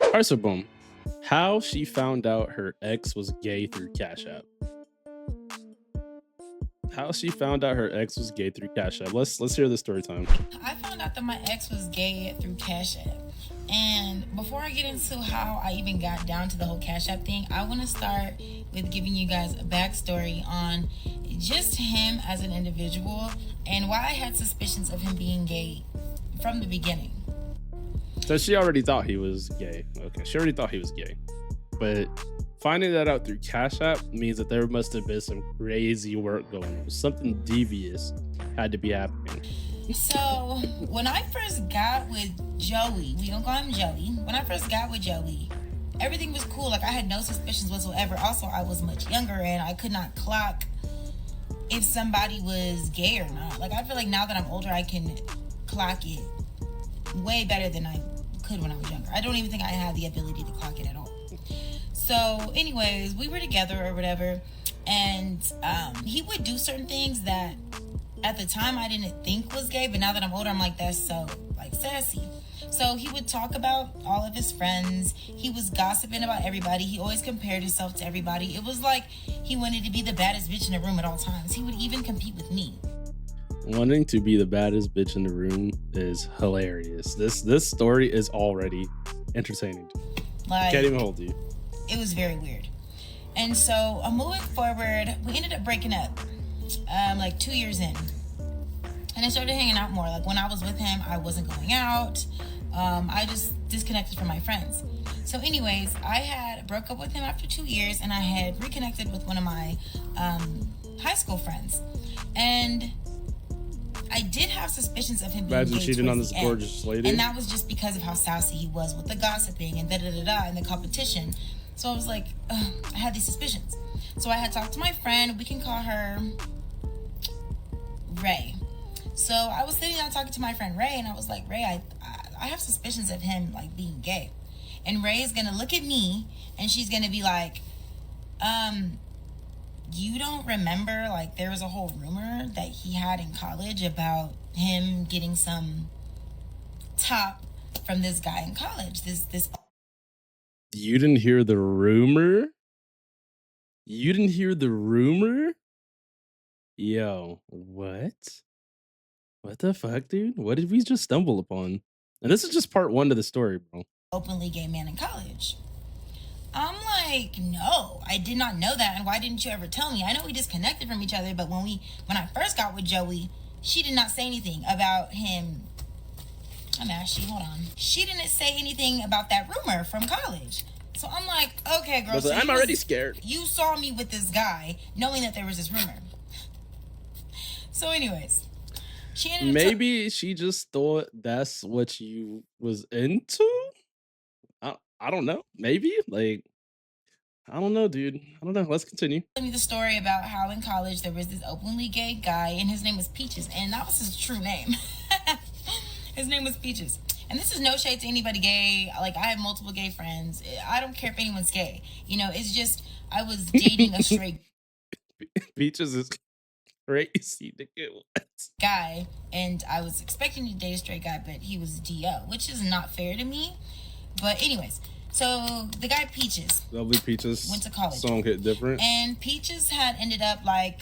All right, so boom. How she found out her ex was gay through Cash App. How she found out her ex was gay through Cash App. Let's hear the story time. I found out that my ex was gay through Cash App. And before I get into how I even got down to the whole Cash App thing, I want to start with giving you guys a backstory on just him as an individual and why I had suspicions of him being gay from the beginning. So she already thought he was gay. Okay, she already thought he was gay, but finding that out through Cash App means that there must have been some crazy work going on. Something devious had to be happening. So when I first got with Joey, we don't call him Joey. When I first got with Joey, everything was cool. Like I had no suspicions whatsoever. Also, I was much younger and I could not clock if somebody was gay or not. Like I feel like now that I'm older, I can clock it way better than I could when I was younger. I don't even think I had the ability to clock it at all. So, anyways, we were together or whatever, and he would do certain things that at the time I didn't think was gay, but now that I'm older, I'm like, that's so like sassy. So he would talk about all of his friends. He was gossiping about everybody. He always compared himself to everybody. It was like he wanted to be the baddest bitch in the room at all times. He would even compete with me. Wanting to be the baddest bitch in the room is hilarious. This story is already entertaining. Like, Can't even hold you. It was very weird. And so moving forward, we ended up breaking up like 2 years in. And I started hanging out more. Like when I was with him, I wasn't going out. I just disconnected from my friends. So anyways, I had broke up with him after 2 years and I had reconnected with one of my high school friends. And I did have suspicions of him being Imagine gay cheating on towards this the end. gorgeous lady. And that was just because of how sassy he was with the gossiping and da-da-da-da and the competition. So I was like, ugh, I had these suspicions. So I had talked to my friend, we can call her Ray. So I was sitting down talking to my friend Ray and I was like, Ray, I have suspicions of him like being gay. And Ray is gonna look at me and she's gonna be like, you don't remember like there was a whole rumor that he had in college about him getting some top from this guy in college. This You didn't hear the rumor? You didn't hear the rumor? Yo, what? What the fuck, dude? What did we just stumble upon? And this is just part one of the story, bro. openly gay man in college. I'm like, no, I did not know that. And why didn't you ever tell me? I know we disconnected from each other, but when I first got with Joey, she did not say anything about him. I'm ashy, hold on. She didn't say anything about that rumor from college. So I'm like, okay, girl. So I'm already scared. You saw me with this guy, knowing that there was this rumor. So, anyways, she ended up Maybe she just thought that's what you was into. I don't know. Maybe like I don't know, dude. I don't know. Let's continue. telling me the story about how in college there was this openly gay guy, and his name was Peaches, and that was his true name. His name was Peaches. And this is no shade to anybody gay. Like, I have multiple gay friends. I don't care if anyone's gay. You know, it's just I was dating a straight Peaches is crazy to get guy, and I was expecting to date a straight guy, but he was DO, which is not fair to me. But anyways, so the guy Peaches Lovely Peaches went to college. Song hit different. And Peaches had ended up like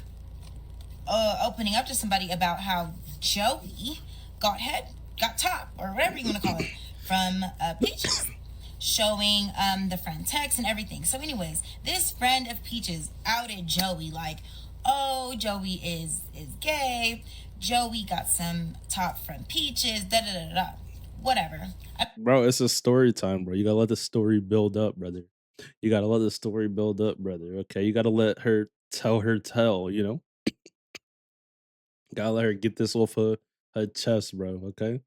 opening up to somebody about how Joey got top, or whatever you want to call it, from Peaches, showing the friend text and everything. So anyways, this friend of Peaches outed Joey like, oh, Joey is gay. Joey got some top from Peaches, da-da-da-da. Whatever. Bro, it's a story time, bro. You gotta let the story build up, brother. You gotta let the story build up, brother. Okay, you gotta let her tell, you know? Gotta let her get this off her chest, bro. Okay?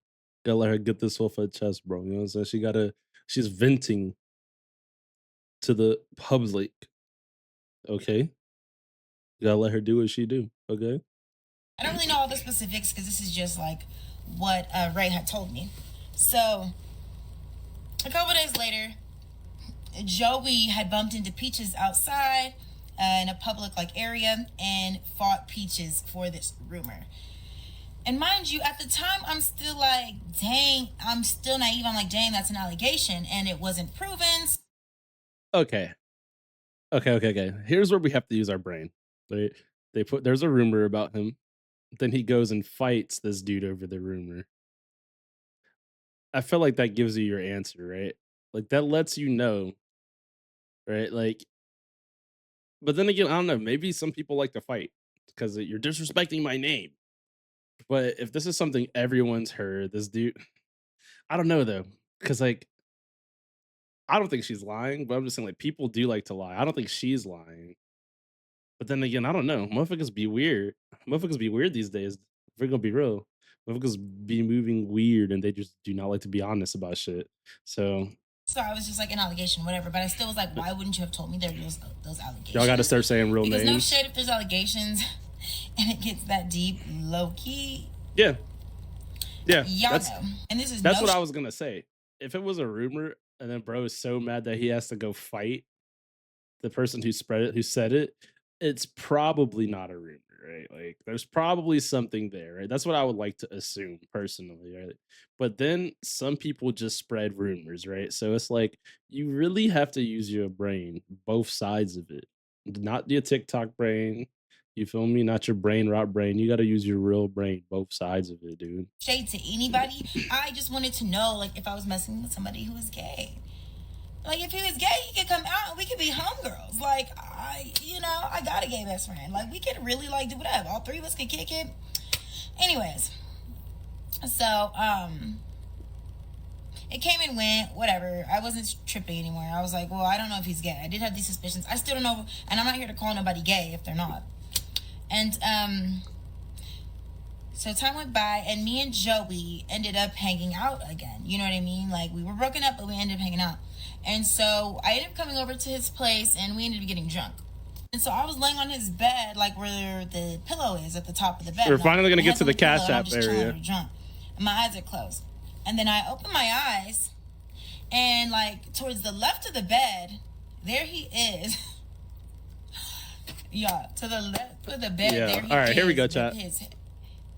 Gotta let her get this off her chest, bro. You know what I'm saying? She's venting to the public. Okay? You gotta let her do what she do, okay? I don't really know all the specifics because this is just like what Ray had told me. So a couple days later, Joey had bumped into Peaches outside in a public like area and fought Peaches for this rumor. And mind you, at the time, I'm still like, dang, I'm still naive. I'm like, dang, that's an allegation, and it wasn't proven. Okay. Okay. Here's where we have to use our brain. They they put there's a rumor about him. Then he goes and fights this dude over the rumor. I feel like that gives you your answer, right? Like that lets you know, right? Like, but then again, I don't know. Maybe some people like to fight because you're disrespecting my name. But if this is something everyone's heard, this dude, I don't know though, because like I don't think she's lying, but I'm just saying like people do like to lie. I don't think she's lying. But then again, I don't know. Motherfuckers be weird. Motherfuckers be weird these days. If we're gonna be real, motherfuckers be moving weird, and they just do not like to be honest about shit. So So I was just like an allegation, whatever. But I still was like, why wouldn't you have told me there was those y'all got to allegations? start saying real Because no names. shit, if there's allegations and it gets that deep, low key, Yeah, yeah. y'all That's know. And this is that's no what I was gonna say. If it was a rumor, and then bro is so mad that he has to go fight the person who spread it, who said it, it's probably not a rumor, right? Like there's probably something there, right? That's what I would like to assume personally, right? But then some people just spread rumors, right? So it's like you really have to use your brain, both sides of it, not your TikTok brain. You feel me? Not your brain rot brain. You got to use your real brain, both sides of it, dude. shade to anybody. I just wanted to know, like, if I was messing with somebody who was gay. Like, if he was gay, he could come out and we could be homegirls. Like, I got a gay best friend. Like, we could really, like, do whatever. All three of us could kick it. Anyways, so, it came and went, whatever. I wasn't tripping anymore. I was like, well, I don't know if he's gay. I did have these suspicions. I still don't know, and I'm not here to call nobody gay if they're not. And so time went by, and me and Joey ended up hanging out again. You know what I mean? Like we were broken up, but we ended up hanging out. And so I ended up coming over to his place, and we ended up getting drunk. And so I was laying on his bed, like where the pillow is at the top of the bed. We're And finally gonna my get head's to on the the pillow, Cash and I'm App just chilling, area. really drunk, and my eyes are closed. And then I open my eyes, and like towards the left of the bed, there he is. Yeah, to the left of the bed, Yeah. there he All right. Here we is go, with chat. his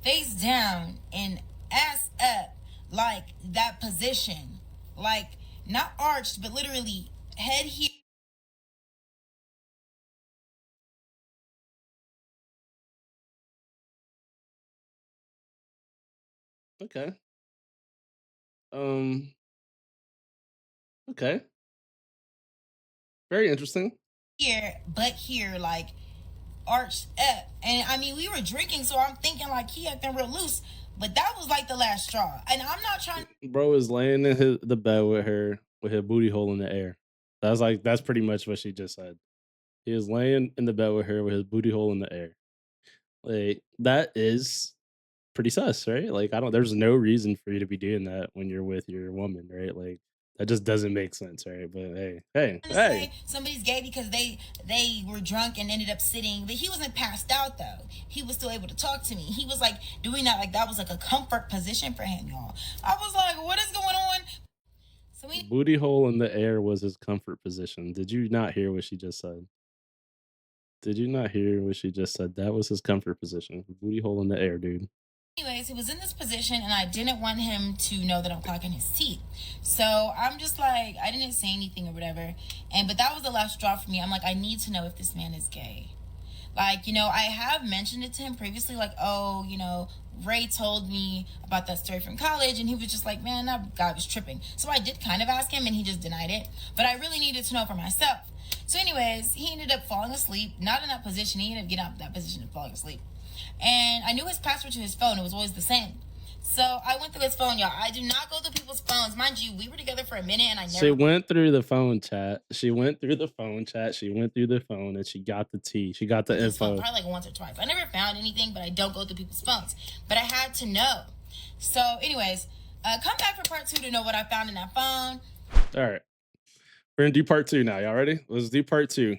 face down and ass up, like that position, like not arched, but literally head here. Okay. Um. Okay. Very interesting. Here, but here, like arched up. And I mean, we were drinking, so I'm thinking like he acting real loose, but that was like the last straw. And I'm not trying. Bro is laying in the bed with her with her booty hole in the air. That's pretty much what she just said. He was laying in the bed with her with his booty hole in the air. Like that is pretty sus, right? Like I don't there's no reason for you to be doing that when you're with your woman, right? Like that just doesn't make sense, right? But To hey. say somebody's gay because they were drunk and ended up sitting, but he wasn't passed out though. He was still able to talk to me. He was like doing that, like that was like a comfort position for him, y'all. I was like, what is going on? So we Booty hole in the air was his comfort position. Did you not hear what she just said? Did you not hear what she just said? That was his comfort position. Booty hole in the air, dude. anyways, he was in this position and I didn't want him to know that I'm clocking his teeth. So I'm just like, I didn't say anything or whatever. But that was the last straw for me. I'm like, I need to know if this man is gay. Like, I have mentioned it to him previously, like, oh, Ray told me about that story from college, and he was just like, man, that guy was tripping. So I did kind of ask him, and he just denied it. But I really needed to know for myself. So, anyways, he ended up falling asleep, not in that position. He ended up getting out of that position and falling asleep. And I knew his password to his phone. It was always the same. So I went through his phone, y'all. I do not go through people's phones. Mind you, we were together for a minute, and I She never went through the phone chat. She went through the phone chat. She went through the phone and she got the tea. She got the his phone info. probably like once or twice. I never found anything, but I don't go through people's phones. But I had to know. So, anyways, come back for part 2 to know what I found in that phone. All right. We're gonna do part two now. Y'all ready? Let's do part two.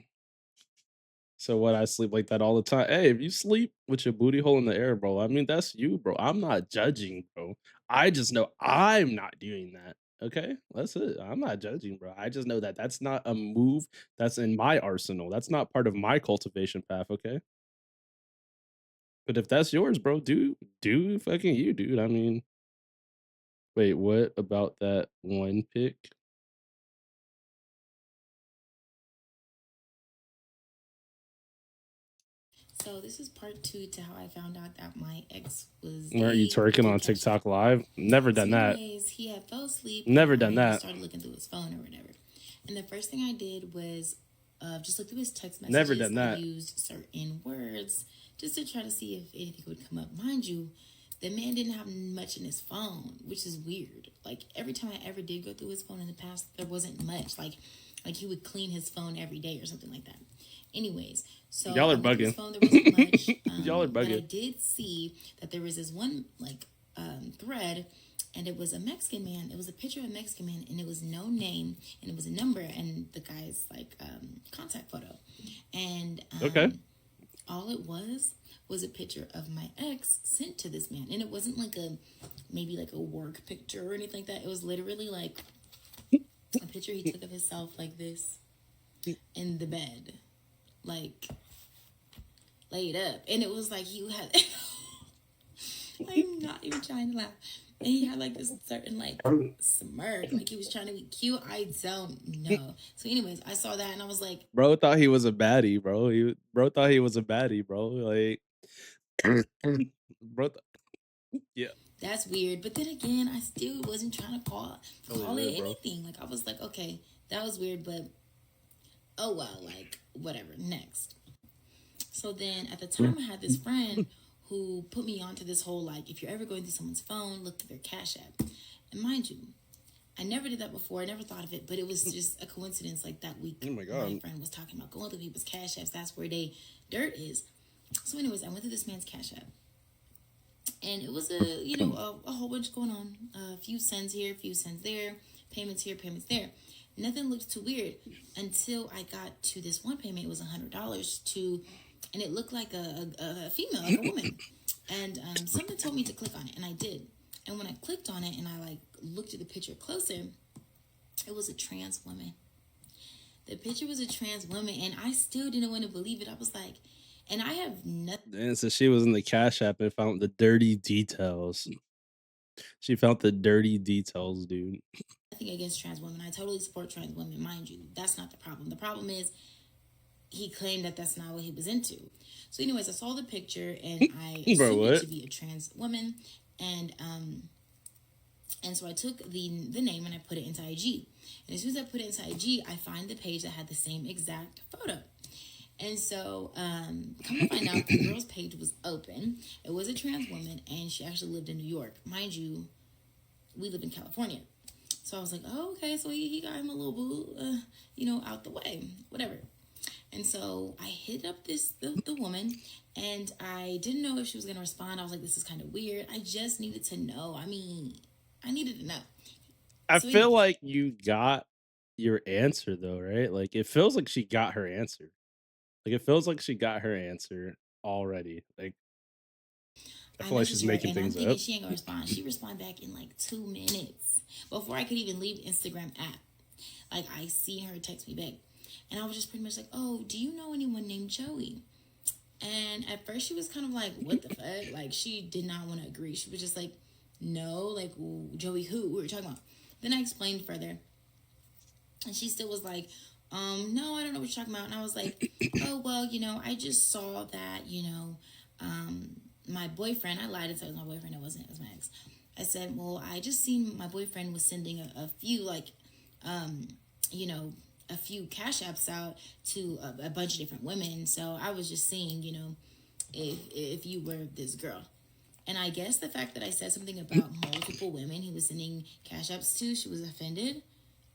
So what I sleep like that all the time. Hey, if you sleep with your booty hole in the air, bro, I mean that's you, bro. I'm not judging, bro. I just know I'm not doing that. Okay, that's it. I'm not judging, bro. I just know that that's not a move that's in my arsenal. That's not part of my cultivation path. Okay. But if that's yours, bro, do fucking you, dude. I mean, wait, what about that one pic? So this is part two to how I found out that my ex was Weren't you gay twerking through on Cash App. TikTok live? Never So, done that. anyways, he had fell asleep and Never done I that. started looking through his phone or whatever. And the first thing I did was just look through his text Never messages. done I that. used certain words just to try to see if anything would come up. Mind you, the man didn't have much in his phone, which is weird. Like every time I ever did go through his phone in the past, there wasn't much. Like he would clean his phone every day or something like that. Anyways, so Y'all I are went through his bugging. phone. There wasn't much, Y'all are but I bugging. did see that there was this one like thread, and it was a Mexican man. It was a picture of a Mexican man, and it was no name, and it was a number, and the guy's like contact photo, and Okay. all it was a picture of my ex sent to this man, and it wasn't like a maybe like a work picture or anything like that. It was literally like a picture he took of himself like this in the bed, like laid up, and it was like he had. I'm not even trying to laugh. And he had like this certain like smirk, like he was trying to be cute. I don't know. So, anyways, I saw that and I was like, Bro thought he was a baddie, bro. Bro thought he was a baddie, bro. Like, bro. Yeah. "That's weird." But then again, I still wasn't trying to Totally call it weird, bro. anything. Like I was like, okay, that was weird, but oh well, like whatever. Next. So then at the time, I had this friend who put me onto this whole like, if you're ever going through someone's phone, look at their Cash App. And mind you, I never did that before. I never thought of it, but it was just a coincidence. Like that week, Oh my my god. friend was talking about going through people's Cash Apps. That's where they dirt is. So, anyways, I went through this man's Cash App, and it was a whole bunch going on. A few cents here, a few cents there, payments here, payments there. Nothing looked too weird until I got to this one payment. It was $100 to, and it looked like a female, like a woman. And something told me to click on it, and I did. And when I clicked on it and I like looked at the picture closer, it was a trans woman. The picture was a trans woman, and I still didn't want to believe it. I was like, and I have nothing And so she was in the Cash App and found the dirty details. She found the dirty details, dude. against trans women. I totally support trans women, mind you. That's not the problem. The problem is he claimed that that's not what he was into. So, anyways, I saw the picture and I Bro, assumed it what? to be a trans woman, and so I took the name and I put it into IG. And as soon as I put it into IG, I find the page that had the same exact photo. And so, come to find out, the girl's page was open. It was a trans woman, and she actually lived in New York. Mind you, we live in California. So I was like, oh, okay, so he got him a little boo, out the way, whatever. And so I hit up the woman, and I didn't know if she was gonna respond. I was like, this is kind of weird. I just needed to know. I mean, I needed to know. I So, feel anyways, like you got your answer though, right? Like it feels like she got her answer. Like it feels like she got her answer already. Like I I feel like messaged she's her, making and I'm things thinking up. she ain't gonna respond. She responded back in like 2 minutes before I could even leave Instagram app. Like I see her text me back, and I was just pretty much like, "Oh, do you know anyone named Joey?" And at first she was kind of like, "What the fuck?" Like she did not want to agree. She was just like, "No, like Joey who we were talking about." Then I explained further, and she still was like, no, I don't know what you're talking about." And I was like, "Oh well, I just saw that, my boyfriend." I lied and said it was my boyfriend. It wasn't. It was my ex. I said, "Well, I just seen my boyfriend was sending a few like, you know, a few cash apps out to a bunch of different women. So I was just seeing, if you were this girl." And I guess the fact that I said something about multiple women he was sending cash apps to, she was offended.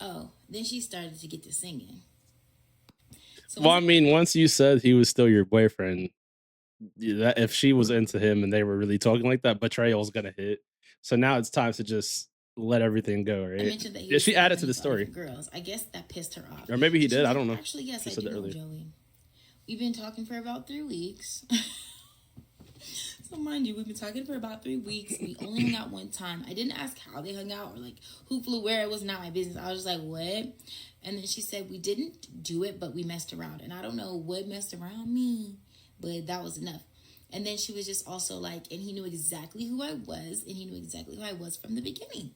Oh, then she started to get to singing. So Well, once I I got, mean, once you said he was still your boyfriend, that if she was into him and they were really talking like that, betrayal was gonna hit. So now it's time to just let everything go, I right? mentioned that he Yeah, was she sending added to money the to all story. different girls, I guess that pissed her off. Or maybe he So she did. was I like, don't know. "Actually, yes, She I said do that know earlier. Joey. We've been talking for about 3 weeks." So mind you, we've been talking for about 3 weeks. We only hung out one time. I didn't ask how they hung out or like who flew where. It was not my business. I was just like, "What?" And then she said, "We didn't do it, but we messed around." And I don't know what messed around me, but that was enough. And then she was just also like, and he knew exactly who I was, and he knew exactly who I was from the beginning.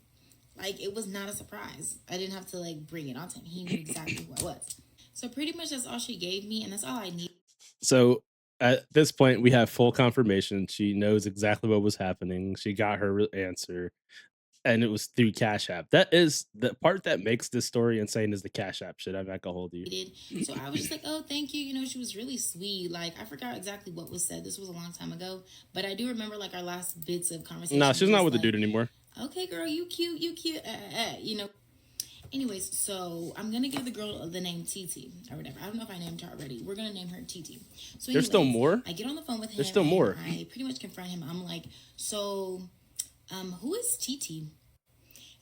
Like, it was not a surprise. I didn't have to like bring it on to him. He knew exactly who I was. So pretty much that's all she gave me, and that's all I needed. So at this point, we have full confirmation. She knows exactly what was happening. She got her answer, and it was through Cash App. That is the part that makes this story insane is the Cash App shit. I'm not gonna hold you. So I was just like, oh, thank you. You know, she was really sweet. Like, I forgot exactly what was said. This was a long time ago. But I do remember, like, our last bits of Nah, conversation were she's not just with the like, dude anymore. okay, girl, you cute, you cute. You know. Anyways, so I'm going to give the girl the name TT or whatever. I don't know if I named her already. We're going to name her TT. So, There's still anyways, more. I get on the phone with There's him still and more. I pretty much confront him. I'm like, so, who is TT?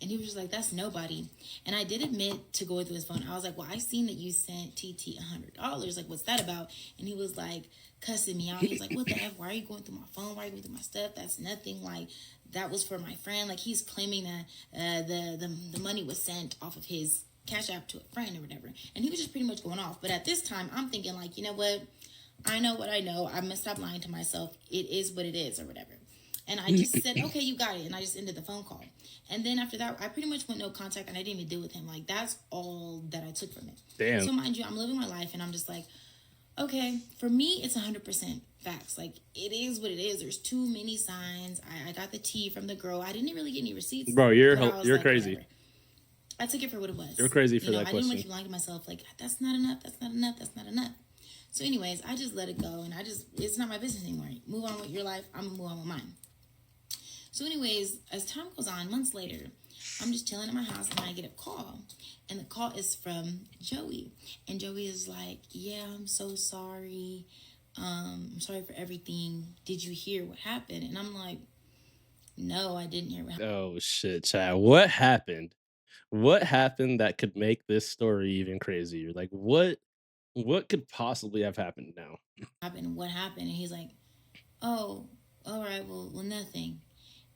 And he was just like, that's nobody. And I did admit to going through his phone. I was like, well, I seen that you sent TT $100. Like, what's that about? And he was like, cussing me out. He was like, what the F? Why are you going through my phone? Why are you going through my stuff? That's nothing. Like, that was for my friend. Like, he's claiming that the money was sent off of his Cash App to a friend or whatever. And he was just pretty much going off. But at this time, I'm thinking, like, you know what? I know what I know. I'm going to stop lying to myself. It is what it is or whatever. And I just said, okay, you got it. And I just ended the phone call. And then after that, I pretty much went no contact and I didn't even deal with him. Like, that's all that I took from it. Damn. So, mind you, I'm living my life and I'm just like, okay, for me, it's 100% facts. Like, it is what it is. There's too many signs. I got the tea from the girl. I didn't really get any receipts. Bro, But I was you're like, crazy. whatever. I took it for what it was. You're crazy You for know, that I didn't want to question. keep lying to myself. Like, that's not enough. That's not enough. That's not enough. So, anyways, I just let it go. And it's not my business anymore. Move on with your life. I'm going to move on with mine. So, anyways, as time goes on, months later, I'm just chilling in my house and I get a call. And the call is from Joey. And Joey is like, yeah, I'm so sorry. I'm sorry for everything. Did you hear what happened? And I'm like, no, I didn't hear what Oh shit, Chad. What happened? What happened that could make this story even crazier? Like what could possibly have happened now? happened. What happened? And he's like, oh, all right, well, nothing.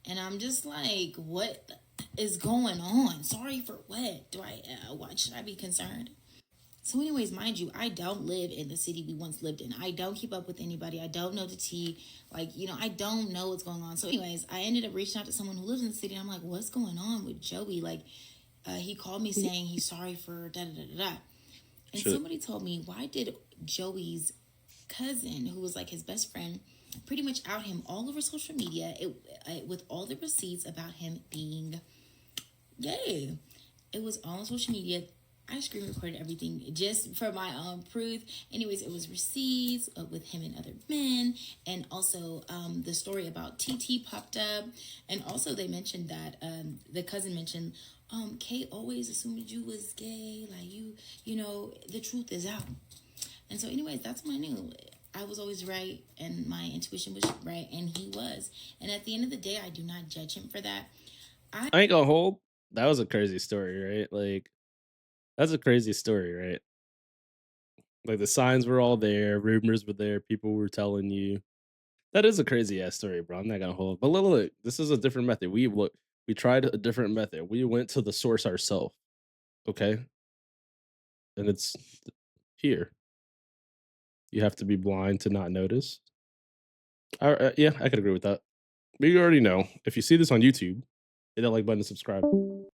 And I'm just like, what is going on? Sorry for what? Why should I be concerned? So, anyways, mind you, I don't live in the city we once lived in. I don't keep up with anybody. I don't know the tea. Like, you know, I don't know what's going on. So, anyways, I ended up reaching out to someone who lives in the city. And I'm like, what's going on with Joey? Like, he called me saying he's sorry for da da da da da. And Shit. somebody told me, why did Joey's cousin, who was like his best friend, pretty much out him all over social media with all the receipts about him being gay? It was all on social media. I screen recorded everything just for my own proof. Anyways, it was receipts with him and other men, and also the story about TT popped up, and also they mentioned that the cousin mentioned, Kate always assumed you was gay, like you know, the truth is out. And so, anyways, that's when I knew I was always right, and my intuition was right, and he was. And at the end of the day, I do not judge him for that. I ain't gonna hold. That was a crazy story, right? Like that's a crazy story, right? Like the signs were all there, rumors were there, people were telling you. That is a crazy ass story, bro. I'm not gonna hold. But look, this is a different method. We tried a different method. We went to the source ourselves, okay? And it's here. You have to be blind to not notice. Yeah, I could agree with that. But you already know. If you see this on YouTube, hit that like button and subscribe.